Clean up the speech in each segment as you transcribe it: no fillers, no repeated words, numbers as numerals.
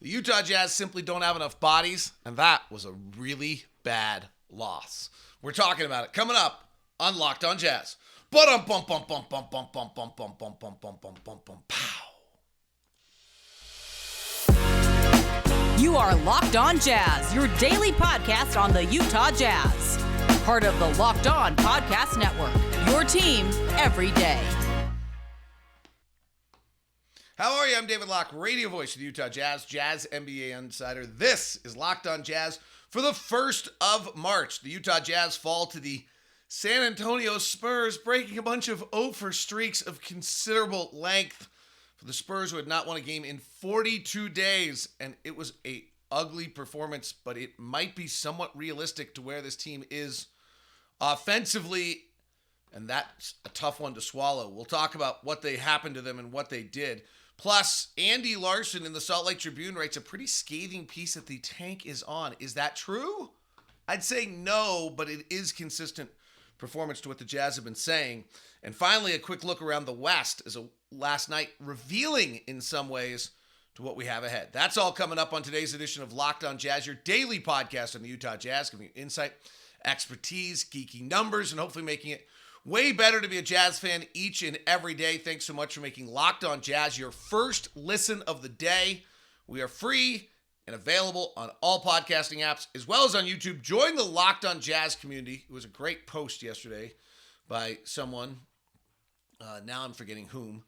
The Utah Jazz simply don't have enough bodies, and that was a really bad loss. We're talking about it coming up on Locked On Jazz. Pow. You are Locked On Jazz, your daily podcast on the Utah Jazz. Part of the Locked On Podcast Network, your team every day. How are you? I'm David Locke, radio voice of the Utah Jazz, Jazz NBA insider. This is Locked On Jazz for the 1st of March. The Utah Jazz fall to the San Antonio Spurs, breaking a bunch of over streaks of considerable length for the Spurs, who had not won a game in 42 days. And it was a ugly performance, but it might be somewhat realistic to where this team is offensively. And that's a tough one to swallow. We'll talk about what they happened to them and what they did. Plus, Andy Larson in the Salt Lake Tribune writes a pretty scathing piece that the tank is on. Is that true? I'd say no, but it is consistent performance to what the Jazz have been saying. And finally, a quick look around the West as a last night revealing in some ways to what we have ahead. That's all coming up on today's edition of Locked On Jazz, your daily podcast on the Utah Jazz, giving you insight, expertise, geeky numbers, and hopefully making it way better to be a Jazz fan each and every day. Thanks so much for making Locked On Jazz your first listen of the day. We are free and available on all podcasting apps as well as on YouTube. Join the Locked On Jazz community. It was a great post yesterday by someone. Now I'm forgetting whom.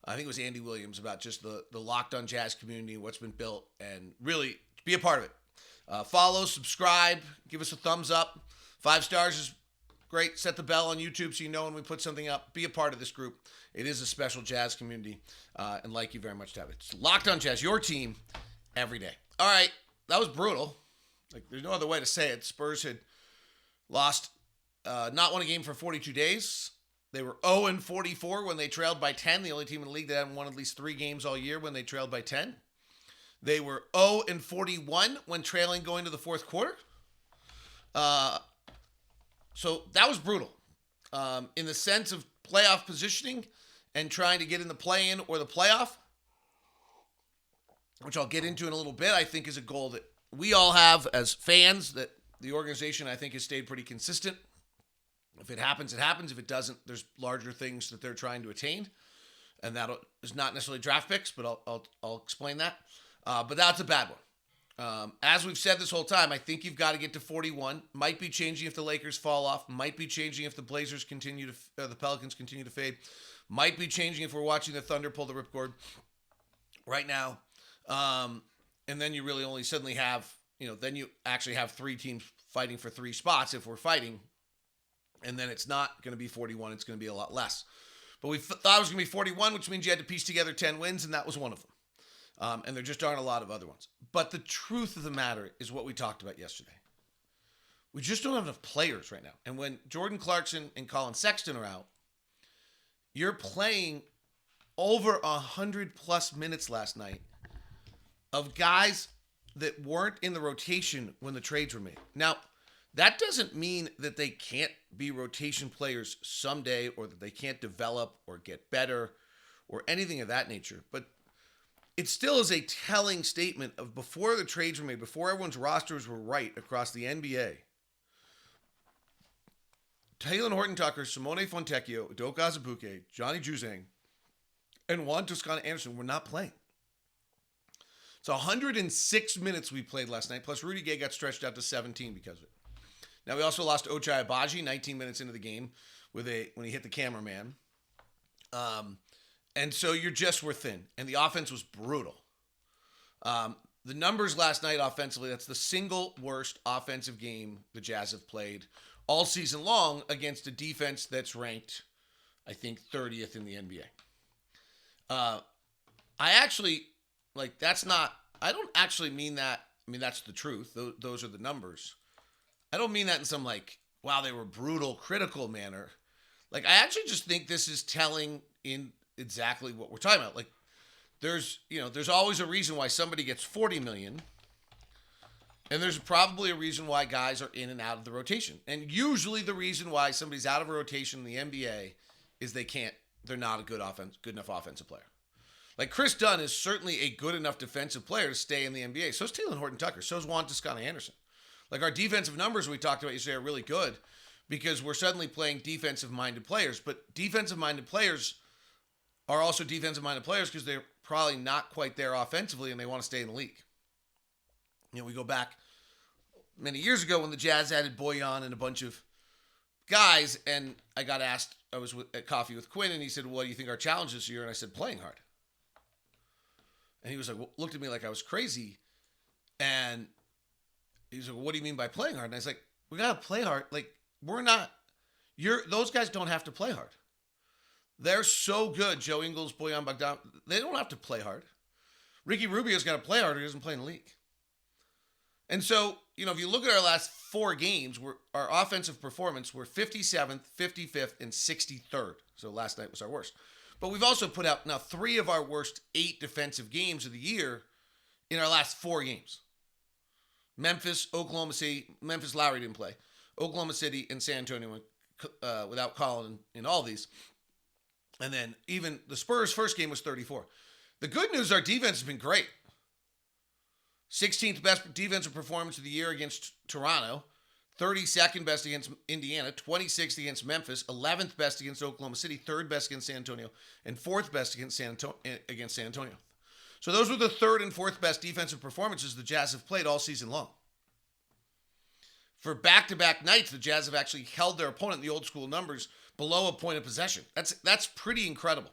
I think it was Andy Williams, about just the Locked On Jazz community, what's been built, and really be a part of it. Follow, subscribe, give us a thumbs up. 5 stars is great. Set the bell on YouTube so you know when we put something up. Be a part of this group. It is a special Jazz community, and like you very much to have it. It's Locked On Jazz, your team every day. All right, that was brutal. Like, there's no other way to say it. Spurs had lost, not won a game for 42 days. They were 0-44 when they trailed by 10. The only team in the league that hadn't won at least 3 games all year when they trailed by 10. They were 0-41 when trailing going to the fourth quarter. So that was brutal in the sense of playoff positioning and trying to get in the play-in or the playoff, which I'll get into in a little bit. I think is a goal that we all have as fans, that the organization, I think, has stayed pretty consistent. If it happens, it happens. If it doesn't, there's larger things that they're trying to attain, and that is not necessarily draft picks, but I'll explain that. But that's a bad one. As we've said this whole time, I think you've got to get to 41. Might be changing if the Lakers fall off. Might be changing if the Blazers continue to, the Pelicans continue to fade. Might be changing if we're watching the Thunder pull the ripcord right now. And then you really only suddenly have, then you actually have 3 teams fighting for 3 spots if we're fighting. And then it's not going to be 41. It's going to be a lot less. But we thought it was going to be 41, which means you had to piece together 10 wins, and that was one of them. And there just aren't a lot of other ones. But the truth of the matter is what we talked about yesterday. We just don't have enough players right now. And when Jordan Clarkson and Colin Sexton are out, you're playing over 100+ minutes last night of guys that weren't in the rotation when the trades were made. Now, that doesn't mean that they can't be rotation players someday, or that they can't develop or get better or anything of that nature. But it still is a telling statement of before the trades were made, before everyone's rosters were right across the NBA, Talen Horton-Tucker, Simone Fontecchio, Udoka Azubuike, Johnny Juzang, and Juan Toscano-Anderson were not playing. It's 106 minutes we played last night, plus Rudy Gay got stretched out to 17 because of it. Now, we also lost Ochai Agbaji 19 minutes into the game when he hit the cameraman. And so we're thin. And the offense was brutal. The numbers last night offensively, that's the single worst offensive game the Jazz have played all season long against a defense that's ranked, I think, 30th in the NBA. I don't actually mean that. I mean, that's the truth. Those are the numbers. I don't mean that in some wow, they were brutal, critical manner. I actually just think this is telling in exactly what we're talking about. There's always a reason why somebody gets $40 million, and there's probably a reason why guys are in and out of the rotation. And usually the reason why somebody's out of a rotation in the NBA is they're not a good enough offensive player. Like, Chris Dunn is certainly a good enough defensive player to stay in the NBA. So is Taylor Horton-Tucker. So is Juan Toscano-Anderson. Like, our defensive numbers we talked about yesterday are really good because we're suddenly playing defensive-minded players. But defensive-minded players are also defensive-minded players because they're probably not quite there offensively and they want to stay in the league. You know, we go back many years ago when the Jazz added Bojan and a bunch of guys, and I got asked, I was at coffee with Quinn, and he said, well, what do you think our challenge this year? And I said, playing hard. And he was like, looked at me like I was crazy. And he's like, well, what do you mean by playing hard? And I was like, we got to play hard. Like, those guys don't have to play hard. They're so good. Joe Ingles, Bojan Bogdan, they don't have to play hard. Ricky Rubio's got to play hard or he doesn't play in the league. And so, you know, if you look at our last 4 games, our offensive performance, we're 57th, 55th, and 63rd. So last night was our worst. But we've also put out now 3 of our worst 8 defensive games of the year in our last 4 games. Memphis, Oklahoma City, Memphis Lowry didn't play. Oklahoma City and San Antonio without Colin in all these. And then even the Spurs' first game was 34. The good news, our defense has been great. 16th best defensive performance of the year against Toronto, 32nd best against Indiana, 26th against Memphis, 11th best against Oklahoma City, 3rd best against San Antonio, and 4th best against San Antonio. So those were the 3rd and 4th best defensive performances the Jazz have played all season long. For back-to-back nights, the Jazz have actually held their opponent in the old school numbers below a point of possession. That's pretty incredible.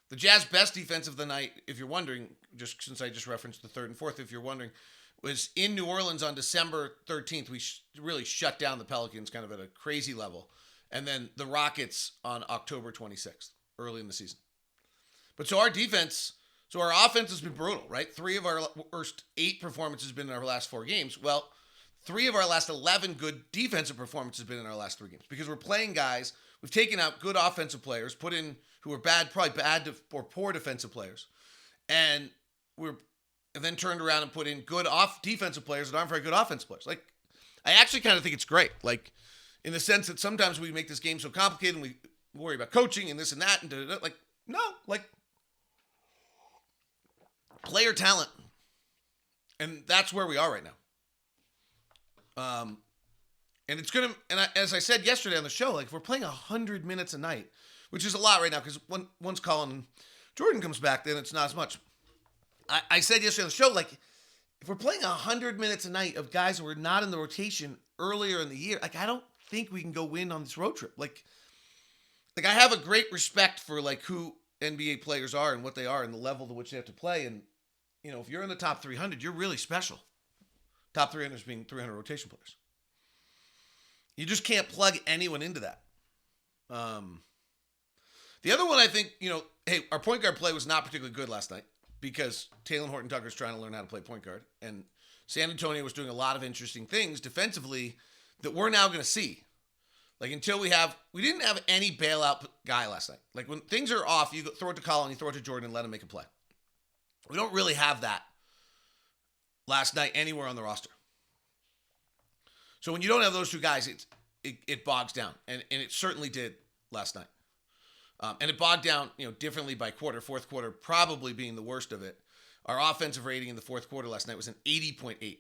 The Jazz best defense of the night, if you're wondering, just since I just referenced the 3rd and 4th, if you're wondering, was in New Orleans on December 13th. We really shut down the Pelicans kind of at a crazy level. And then the Rockets on October 26th, early in the season. But so our offense has been brutal, right? 3 of our worst 8 performances have been in our last 4 games. Well, 3 of our last 11 good defensive performances have been in our last 3 games because we're playing guys. We've taken out good offensive players, put in who are bad, probably bad or poor defensive players, and then turned around and put in good defensive players that aren't very good offensive players. Like, I actually kind of think it's great. Like, in the sense that sometimes we make this game so complicated and we worry about coaching and this and that and da-da-da. Like, no, like player talent, and that's where we are right now. And it's gonna, as I said yesterday on the show, like, if we're playing 100 minutes a night, which is a lot right now, because once Colin Jordan comes back, then it's not as much. I said yesterday on the show, like, if we're playing 100 minutes a night of guys who are not in the rotation earlier in the year, like, I don't think we can go win on this road trip. Like I have a great respect for, like, who NBA players are and what they are and the level to which they have to play. And, you know, if you're in the top 300, you're really special. Top 300 being 300 rotation players. You just can't plug anyone into that. The other one, I think, you know, hey, our point guard play was not particularly good last night because Taylor Horton-Tucker is trying to learn how to play point guard. And San Antonio was doing a lot of interesting things defensively that we're now going to see. Like, until we didn't have any bailout guy last night. Like, when things are off, you throw it to Colin, you throw it to Jordan, and let him make a play. We don't really have that last night anywhere on the roster. So when you don't have those 2 guys, it bogs down, and it certainly did last night. And it bogged down, you know, differently by quarter. Fourth quarter probably being the worst of it. Our offensive rating in the fourth quarter last night was an 80.8.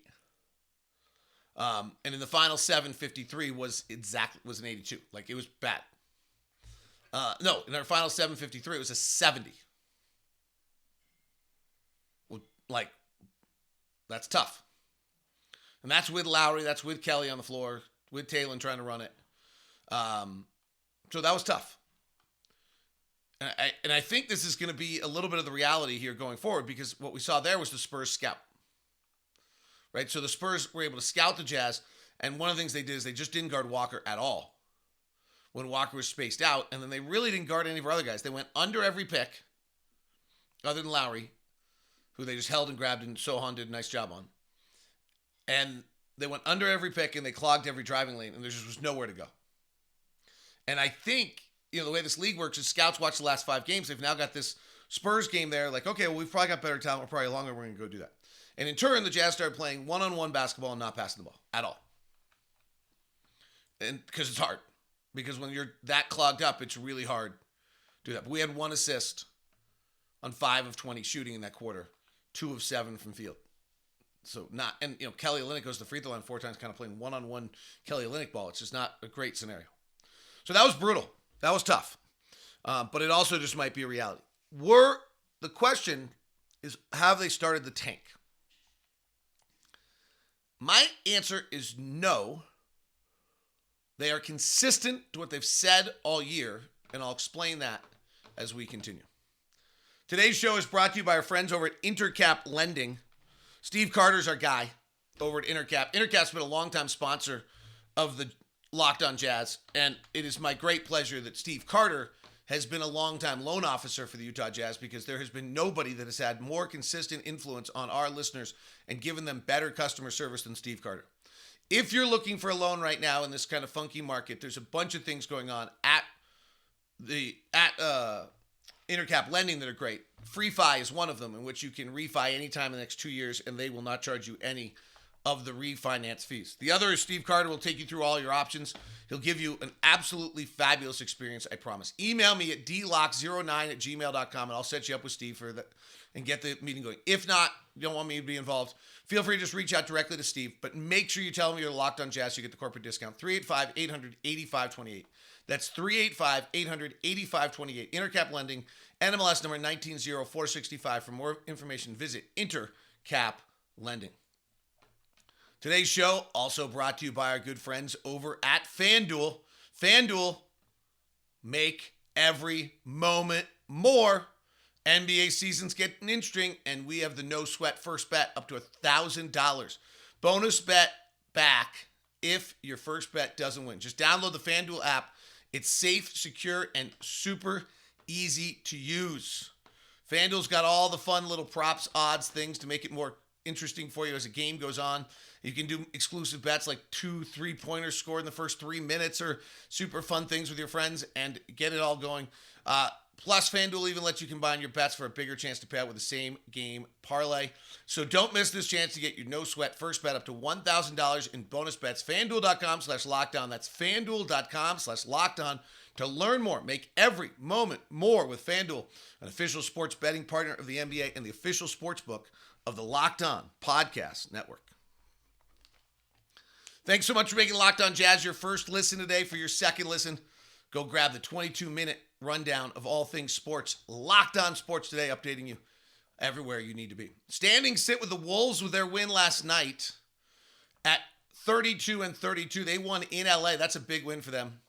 And in the final 7:53 was an 82. Like, it was bad. No, in our final 7:53 it was a 70. Well, like, that's tough. And that's with Lowry, that's with Kelly on the floor, with Taylor trying to run it. So that was tough. And I think this is going to be a little bit of the reality here going forward, because what we saw there was the Spurs scout. Right? So the Spurs were able to scout the Jazz, and one of the things they did is they just didn't guard Walker at all when Walker was spaced out, and then they really didn't guard any of our other guys. They went under every pick, other than Lowry, who they just held and grabbed, and Sohan did a nice job on. And they went under every pick, and they clogged every driving lane, and there just was nowhere to go. And I think, you know, the way this league works is scouts watch the last 5 games. They've now got this Spurs game there. Like, okay, well, we've probably got better talent. We're probably longer. We're going to go do that. And in turn, the Jazz started playing one-on-one basketball and not passing the ball at all. And because it's hard. Because when you're that clogged up, it's really hard to do that. But we had 1 assist on 5 of 20 shooting in that quarter, 2 of 7 from field. So Kelly Olynyk goes to the free throw line 4 times, kind of playing one-on-one Kelly Olynyk ball. It's just not a great scenario. So that was brutal. That was tough. But it also just might be a reality. The question is, have they started the tank? My answer is no. They are consistent to what they've said all year, and I'll explain that as we continue. Today's show is brought to you by our friends over at Intercap Lending. Steve Carter's our guy over at Intercap. Intercap's been a longtime sponsor of the Locked On Jazz, and it is my great pleasure that Steve Carter has been a longtime loan officer for the Utah Jazz, because there has been nobody that has had more consistent influence on our listeners and given them better customer service than Steve Carter. If you're looking for a loan right now in this kind of funky market, there's a bunch of things going on at Intercap Lending that are great. FreeFi is one of them, in which you can refi anytime in the next 2 years, and they will not charge you any of the refinance fees. The other is Steve Carter will take you through all your options. He'll give you an absolutely fabulous experience, I promise. Email me at dlock09@gmail.com, and I'll set you up with Steve for that and get the meeting going. If not, you don't want me to be involved, feel free to just reach out directly to Steve, but make sure you tell him you're Locked On Jazz so you get the corporate discount. 385-800-8528. That's 385-800-8528. Intercap Lending, NMLS number 190465. For more information, visit Intercap Lending. Today's show also brought to you by our good friends over at FanDuel. FanDuel, make every moment more. NBA season's getting interesting, and we have the no sweat first bet up to $1,000. Bonus bet back if your first bet doesn't win. Just download the FanDuel app. It's safe, secure, and super easy to use. FanDuel's got all the fun little props, odds, things to make it more interesting for you as the game goes on. You can do exclusive bets like 2 3-pointers scored in the first 3 minutes, or super fun things with your friends, and get it all going. Plus, FanDuel even lets you combine your bets for a bigger chance to pay out with the same game parlay. So don't miss this chance to get your no sweat first bet up to $1,000 in bonus bets. FanDuel.com/lockdown. That's FanDuel.com/lockdown to learn more. Make every moment more with FanDuel, an official sports betting partner of the NBA and the official sports book of the Locked On Podcast Network. Thanks so much for making Locked On Jazz your first listen today. For your second listen, go grab the 22-minute rundown of all things sports. Locked On Sports Today, updating you everywhere you need to be. Standings sit with the Wolves with their win last night at 32-32. They won in LA. That's a big win for them.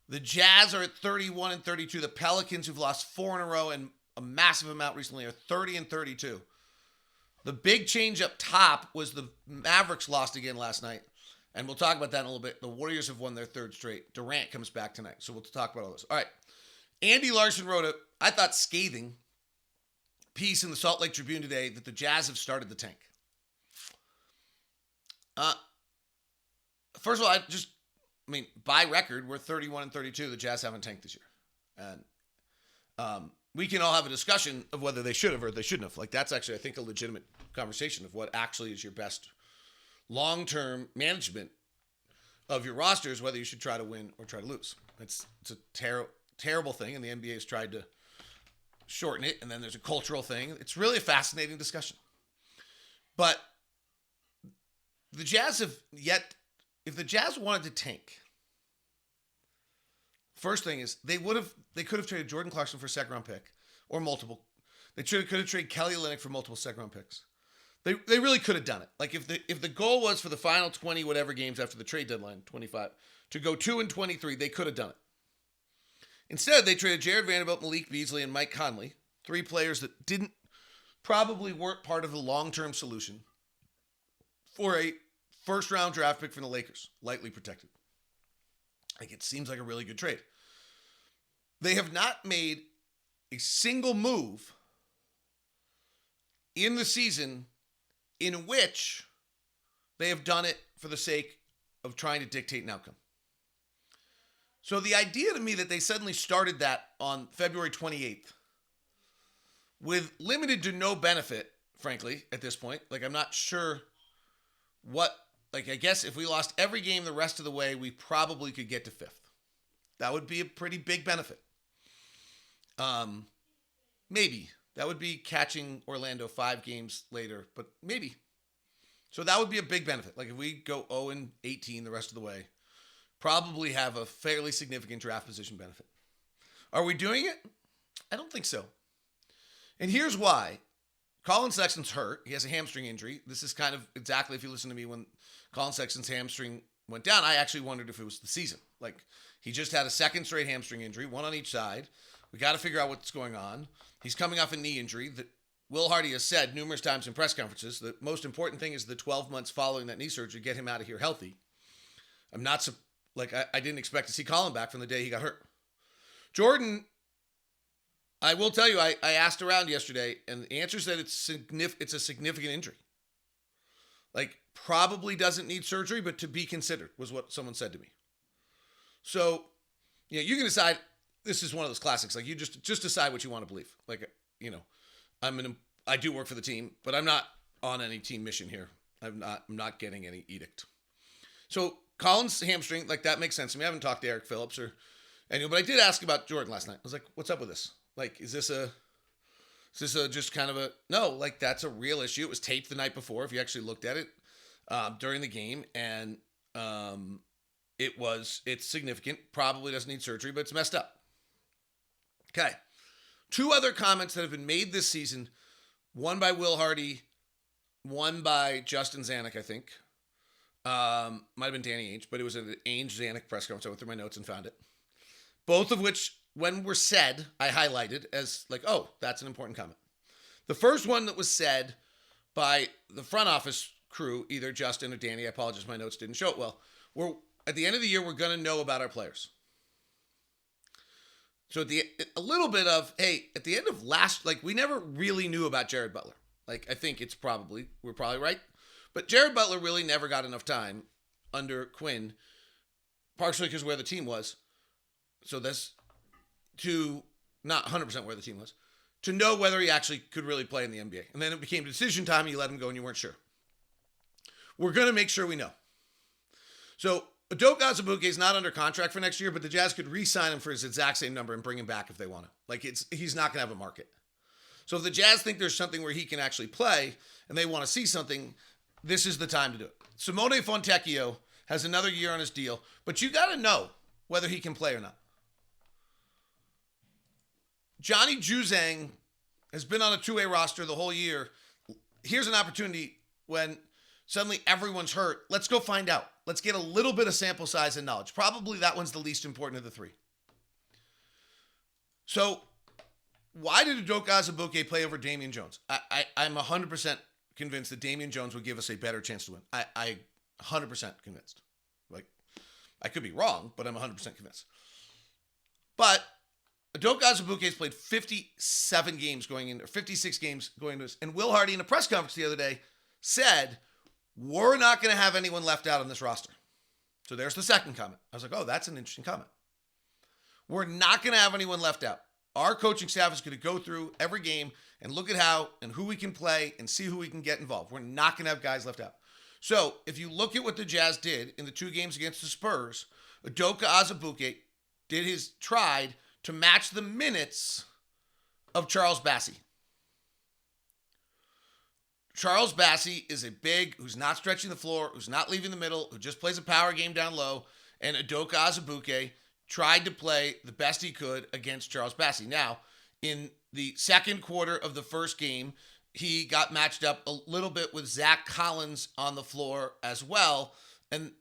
The Jazz are at 31-32. The Pelicans, who've lost 4 in a row and a massive amount recently, are 30-32. The big change up top was the Mavericks lost again last night, and we'll talk about that in a little bit. The Warriors have won their 3rd straight. Durant comes back tonight, so we'll talk about all this. All right. Andy Larson wrote a, I thought, scathing piece in the Salt Lake Tribune today that the Jazz have started the tank. First of all, by record, we're 31-32. The Jazz haven't tanked this year. And we can all have a discussion of whether they should have or they shouldn't have. Like, that's actually, I think, a legitimate conversation of what actually is your best long-term management of your rosters, whether you should try to win or try to lose. It's a terrible thing, and the NBA has tried to shorten it, and then there's a cultural thing. It's really a fascinating discussion. But the Jazz have yet, if the Jazz wanted to tank, first thing is they could have traded Jordan Clarkson for a second-round pick, or multiple. They could have traded Kelly Olynyk for multiple second-round picks. They really could have done it. Like, if the goal was for the final 20 whatever games after the trade deadline, 25, to go 2-23, they could have done it. Instead, they traded Jared Vanderbilt, Malik Beasley, and Mike Conley, 3 players that probably weren't part of the long-term solution, for a first-round draft pick from the Lakers, lightly protected. Like, it seems like a really good trade. They have not made a single move in the season in which they have done it for the sake of trying to dictate an outcome. So the idea to me that they suddenly started that on February 28th with limited to no benefit, frankly, at this point, like, I'm not sure what, like, I guess if we lost every game the rest of the way, we probably could get to 5th. That would be a pretty big benefit. Maybe. That would be catching Orlando 5 games later, but maybe. So that would be a big benefit. Like if we go 0-18 the rest of the way, probably have a fairly significant draft position benefit. Are we doing it? I don't think so. And here's why. Colin Sexton's hurt. He has a hamstring injury. This is kind of exactly, if you listen to me, when Colin Sexton's hamstring went down, I actually wondered if it was the season. Like, he just had a second straight hamstring injury, one on each side. We got to figure out what's going on. He's coming off a knee injury that Will Hardy has said numerous times in press conferences. The most important thing is the 12 months following that knee surgery, get him out of here healthy. I'm not, I didn't expect to see Colin back from the day he got hurt. Jordan, I will tell you, I asked around yesterday, and the answer said it's a significant injury. Like, probably doesn't need surgery, but to be considered was what someone said to me. So, you can decide. This is one of those classics. Like, you just decide what you want to believe. Like, I do work for the team, but I'm not on any team mission here. I'm not getting any edict. So, Colin's hamstring, like, that makes sense to me. I haven't talked to Eric Phillips or anyone, but I did ask about Jordan last night. I was like, what's up with this? Like, is this just kind of a, no, like, that's a real issue. It was taped the night before, if you actually looked at it during the game, and it's significant. Probably doesn't need surgery, but it's messed up. Okay. 2 other comments that have been made this season, one by Will Hardy, one by Justin Zanuck, I think. Might have been Danny Ainge, but it was an Ainge-Zanuck press conference. I went through my notes and found it. Both of which, when were said, I highlighted as like, oh, that's an important comment. The first one that was said by the front office crew, either Justin or Danny, I apologize, my notes didn't show it well, at the end of the year, we're going to know about our players. So a little bit of, hey, at the end of we never really knew about Jared Butler. Like, I think we're probably right. But Jared Butler really never got enough time under Quinn, partially because where the team was. So that's not 100% where the team was, to know whether he actually could really play in the NBA. And then it became decision time, and you let him go, and you weren't sure. We're going to make sure we know. So Udoka Azubuike is not under contract for next year, but the Jazz could re-sign him for his exact same number and bring him back if they want to. Like, he's not going to have a market. So if the Jazz think there's something where he can actually play and they want to see something, this is the time to do it. Simone Fontecchio has another year on his deal, but you got to know whether he can play or not. Johnny Juzang has been on a 2A roster the whole year. Here's an opportunity when suddenly everyone's hurt. Let's go find out. Let's get a little bit of sample size and knowledge. Probably that one's the least important of the 3. So why did Udoka Azubuike play over Damian Jones? I'm 100% convinced that Damian Jones would give us a better chance to win. I 100% convinced. Like, I could be wrong, but I'm 100% convinced. But Udoka Azubuike has played 56 games going into this. And Will Hardy in a press conference the other day said, we're not going to have anyone left out on this roster. So there's the second comment. I was like, oh, that's an interesting comment. We're not going to have anyone left out. Our coaching staff is going to go through every game and look at how and who we can play and see who we can get involved. We're not going to have guys left out. So if you look at what the Jazz did in the 2 games against the Spurs, Udoka Azubuike tried to match the minutes of Charles Bassey. Charles Bassey is a big who's not stretching the floor, who's not leaving the middle, who just plays a power game down low, and Udoka Azubuike tried to play the best he could against Charles Bassey. Now, in the second quarter of the first game, he got matched up a little bit with Zach Collins on the floor as well, and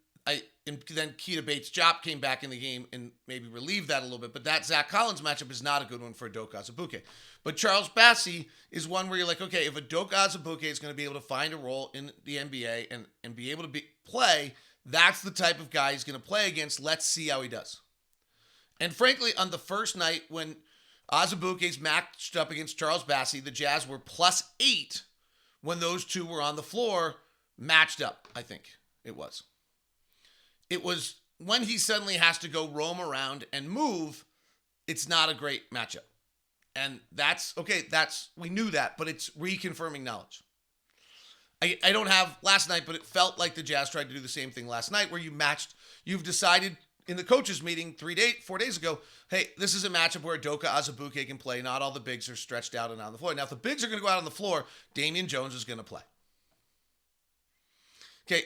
then Keita Bates-Diop came back in the game and maybe relieved that a little bit. But that Zach Collins matchup is not a good one for Udoka Azubuike. But Charles Bassey is one where you're like, okay, if Udoka Azubuike is going to be able to find a role in the NBA and be able to play, that's the type of guy he's going to play against. Let's see how he does. And frankly, on the first night when Azubuike's matched up against Charles Bassey, the Jazz were +8 when those two were on the floor matched up, I think it was. It was when he suddenly has to go roam around and move, it's not a great matchup. And that's, okay, we knew that, but it's reconfirming knowledge. I don't have last night, but it felt like the Jazz tried to do the same thing last night where you've decided in the coaches meeting 4 days ago, hey, this is a matchup where Udoka Azubuike can play. Not all the bigs are stretched out and on the floor. Now, if the bigs are going to go out on the floor, Damian Jones is going to play. Okay.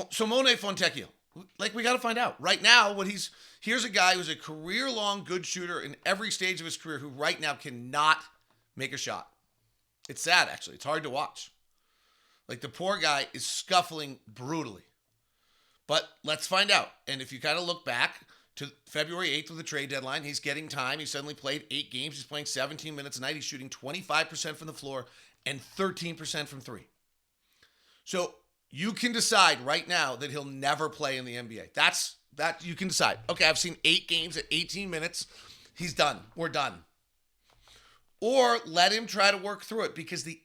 Simone Fontecchio. Like, we got to find out. Right now, here's a guy who's a career-long good shooter in every stage of his career who right now cannot make a shot. It's sad, actually. It's hard to watch. Like, the poor guy is scuffling brutally. But let's find out. And if you kind of look back to February 8th with the trade deadline, he's getting time. He suddenly played 8 games. He's playing 17 minutes a night. He's shooting 25% from the floor and 13% from three. So you can decide right now that he'll never play in the NBA. That you can decide. Okay, I've seen 8 games at 18 minutes. He's done. We're done. Or let him try to work through it, because the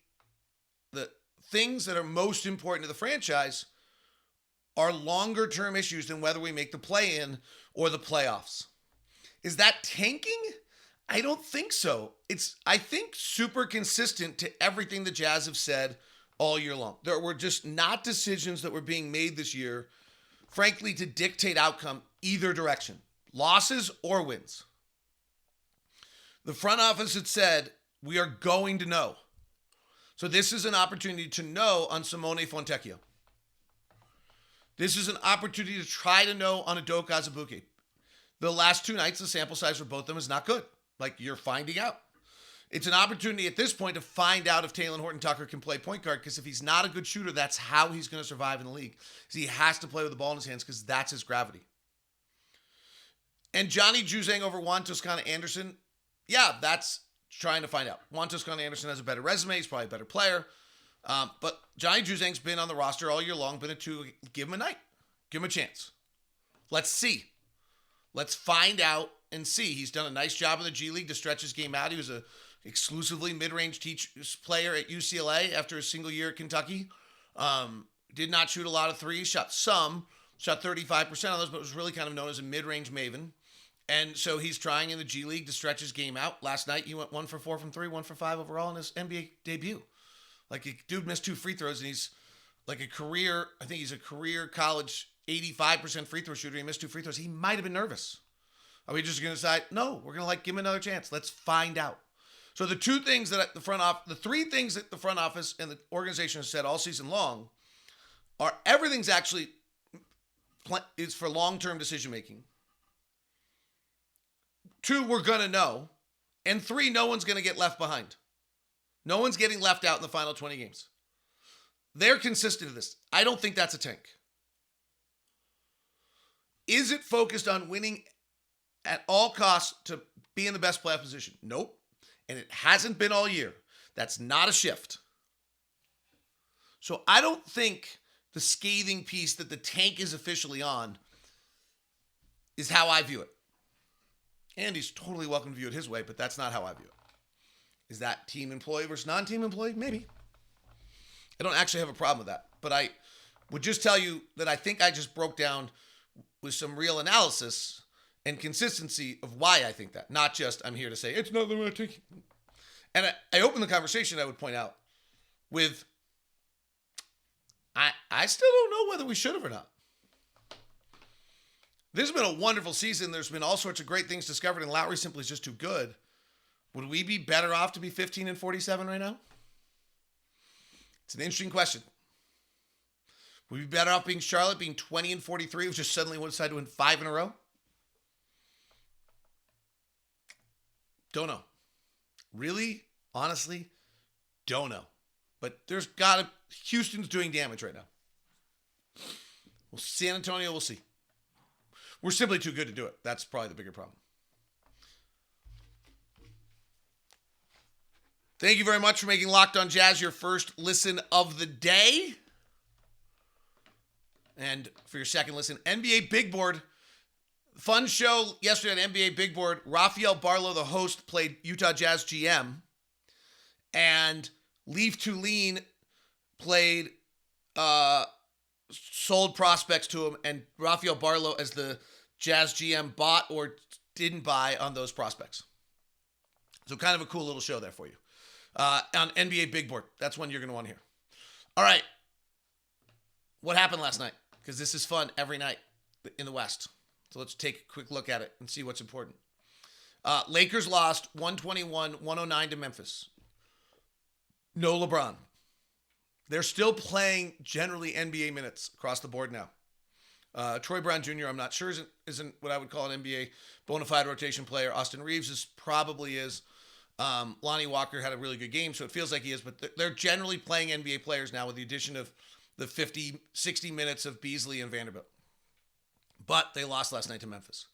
things that are most important to the franchise are longer term issues than whether we make the play-in or the playoffs. Is that tanking? I don't think so. It's, I think, super consistent to everything the Jazz have said all year long. There were just not decisions that were being made this year, frankly, to dictate outcome either direction, losses or wins. The front office had said, we are going to know. So this is an opportunity to know on Simone Fontecchio. This is an opportunity to try to know on Udoka Azubuike. The last 2 nights, the sample size for both of them is not good. Like, you're finding out. It's an opportunity at this point to find out if Talen Horton-Tucker can play point guard, because if he's not a good shooter, that's how he's going to survive in the league. He has to play with the ball in his hands because that's his gravity. And Johnny Juzang over Juan Toscano-Anderson, yeah, that's trying to find out. Juan Toscano-Anderson has a better resume. He's probably a better player. But Johnny Juzang's been on the roster all year long, been a 2. Give him a night. Give him a chance. Let's see. Let's find out and see. He's done a nice job in the G League to stretch his game out. He was a exclusively mid-range player at UCLA after a single year at Kentucky. Did not shoot a lot of threes. Shot 35% of those, but was really kind of known as a mid-range maven. And so he's trying in the G League to stretch his game out. Last night, he went 1 for 4 from 3, 1 for 5 overall in his NBA debut. Like, a dude missed 2 free throws, and he's like a career college 85% free throw shooter. He missed 2 free throws. He might have been nervous. Are we just going to decide, no, we're going to give him another chance? Let's find out. So the 3 things that the front office and the organization has said all season long are everything's actually is for long-term decision-making. 2, we're going to know. And 3, no one's going to get left behind. No one's getting left out in the final 20 games. They're consistent to this. I don't think that's a tank. Is it focused on winning at all costs to be in the best playoff position? Nope. And it hasn't been all year. That's not a shift. So I don't think the scathing piece that the tank is officially on is how I view it. Andy's totally welcome to view it his way, but that's not how I view it. Is that team employee versus non-team employee? Maybe. I don't actually have a problem with that. But I would just tell you that I think I just broke down with some real analysis and consistency of why I think that. Not just I'm here to say, it's not the right take. And I opened the conversation, I would point out, with I still don't know whether we should have or not. This has been a wonderful season. There's been all sorts of great things discovered, and Lowry simply is just too good. Would we be better off to be 15-47 right now? It's an interesting question. Would we be better off being Charlotte, being 20-43, which just suddenly decided to win 5 in a row? Don't know. Really, honestly, don't know. But Houston's doing damage right now. Well, San Antonio, we'll see. We're simply too good to do it. That's probably the bigger problem. Thank you very much for making Locked On Jazz your first listen of the day. And for your second listen, NBA Big Board. Fun show yesterday at NBA Big Board. Rafael Barlow, the host, played Utah Jazz GM. And Leaf Tulane played, sold prospects to him. And Rafael Barlow, as the Jazz GM, bought or didn't buy on those prospects. So kind of a cool little show there for you. On NBA Big Board. That's one you're going to want to hear. All right. What happened last night? Because this is fun every night. in the West. So let's take a quick look at it and see what's important. Lakers lost 121-109 to Memphis. No LeBron. They're still playing generally NBA minutes across the board now. Troy Brown Jr., I'm not sure, isn't what I would call an NBA bona fide rotation player. Austin Reeves probably is. Lonnie Walker had a really good game, so it feels like he is. But they're generally playing NBA players now with the addition of the 50, 60 minutes of Beasley and Vanderbilt. But they lost last night to Memphis.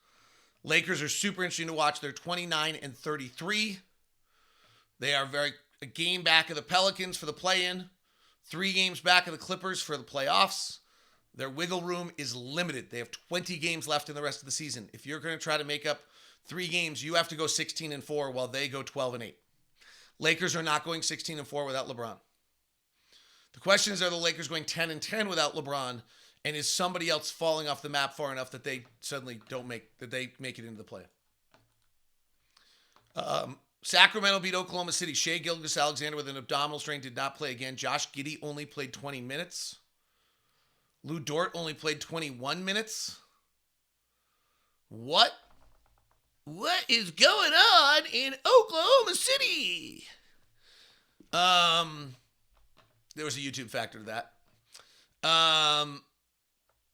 Lakers are super interesting to watch. They're 29-33. They are a game back of the Pelicans for the play-in, 3 games back of the Clippers for the playoffs. Their wiggle room is limited. They have 20 games left in the rest of the season. If you're going to try to make up 3 games, you have to go 16-4 while they go 12-8. Lakers are not going 16-4 without LeBron. The question is, are the Lakers going 10-10 without LeBron? And is somebody else falling off the map far enough that they suddenly make it into the play? Sacramento beat Oklahoma City. Shai Gilgeous-Alexander with an abdominal strain did not play again. Josh Giddey only played 20 minutes. Lou Dort only played 21 minutes. What is going on in Oklahoma City? There was a YouTube factor to that.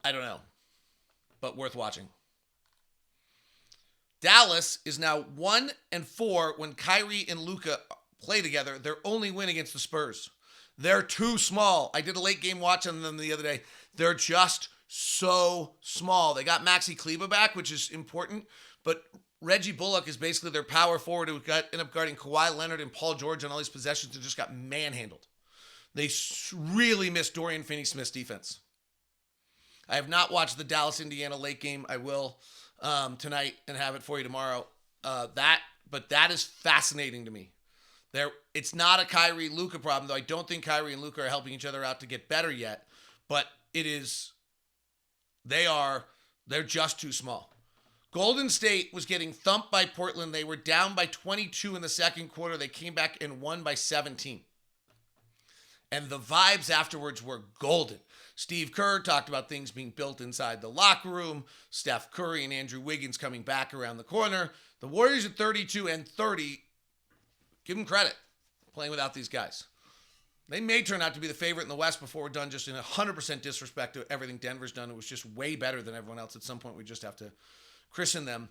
I don't know, but worth watching. Dallas is now 1-4 when Kyrie and Luka play together. Their only win against the Spurs. They're too small. I did a late game watch on them the other day. They're just so small. They got Maxi Kleber back, which is important, but Reggie Bullock is basically their power forward who ended up guarding Kawhi Leonard and Paul George on all these possessions and just got manhandled. They really missed Dorian Finney-Smith's defense. I have not watched the Dallas-Indiana late game. I will tonight and have it for you tomorrow. But that is fascinating to me. It's not a Kyrie-Luka problem, though I don't think Kyrie and Luka are helping each other out to get better yet. But it is, they're just too small. Golden State was getting thumped by Portland. They were down by 22 in the second quarter. They came back and won by 17. And the vibes afterwards were golden. Steve Kerr talked about things being built inside the locker room. Steph Curry and Andrew Wiggins coming back around the corner. The Warriors at 32-30. Give them credit playing without these guys. They may turn out to be the favorite in the West before we're done, just in 100% disrespect to everything Denver's done. It was just way better than everyone else. At some point, we just have to christen them.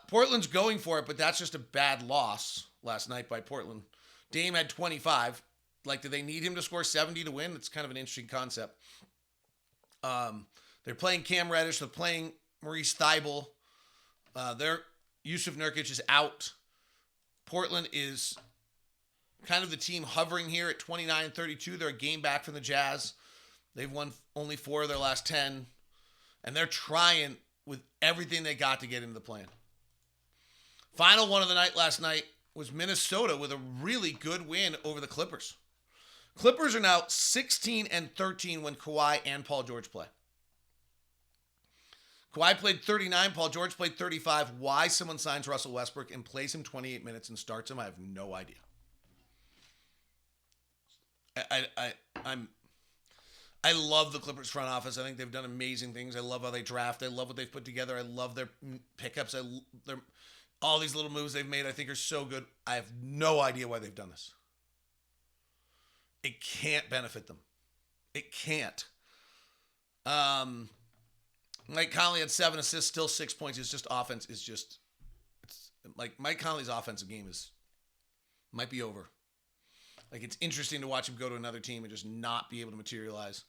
Portland's going for it, but that's just a bad loss last night by Portland. Dame had 25. Like, do they need him to score 70 to win? It's kind of an interesting concept. They're playing Cam Reddish. They're playing Maurice Thybulle. Yusuf Nurkic is out. Portland is kind of the team hovering here at 29-32. They're a game back from the Jazz. They've won only 4 of their last 10. And they're trying with everything they got to get into the plan. Final one of the night last night was Minnesota with a really good win over the Clippers. Clippers are now 16-13 when Kawhi and Paul George play. Kawhi played 39, Paul George played 35. Why someone signs Russell Westbrook and plays him 28 minutes and starts him, I have no idea. I love the Clippers front office. I think they've done amazing things. I love how they draft. I love what they've put together. I love their pickups. All these little moves they've made I think are so good. I have no idea why they've done this. It can't benefit them. It can't. Mike Conley had 7 assists, still 6 points. It's just offense is just, it's like Mike Conley's offensive game might be over. Like, it's interesting to watch him go to another team and just not be able to materialize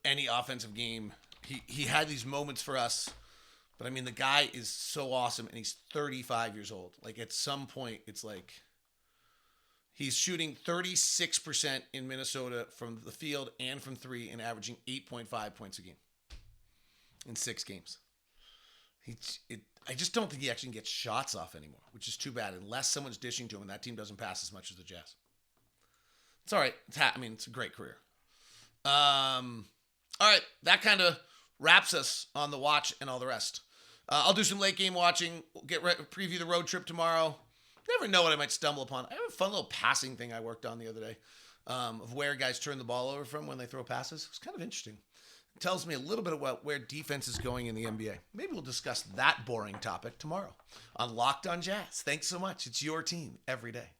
any offensive game. He had these moments for us, but I mean, the guy is so awesome and he's 35 years old. Like, at some point, it's like, he's shooting 36% in Minnesota from the field and from 3 and averaging 8.5 points a game in 6 games. I just don't think he actually gets shots off anymore, which is too bad, unless someone's dishing to him and that team doesn't pass as much as the Jazz. It's all right. It's a great career. All right. That kind of wraps us on the watch and all the rest. I'll do some late game watching. We'll preview the road trip tomorrow. Never know what I might stumble upon. I have a fun little passing thing I worked on the other day of where guys turn the ball over from when they throw passes. It's kind of interesting. tells me a little bit about where defense is going in the NBA. Maybe we'll discuss that boring topic tomorrow on Locked on Jazz. Thanks so much. It's your team every day.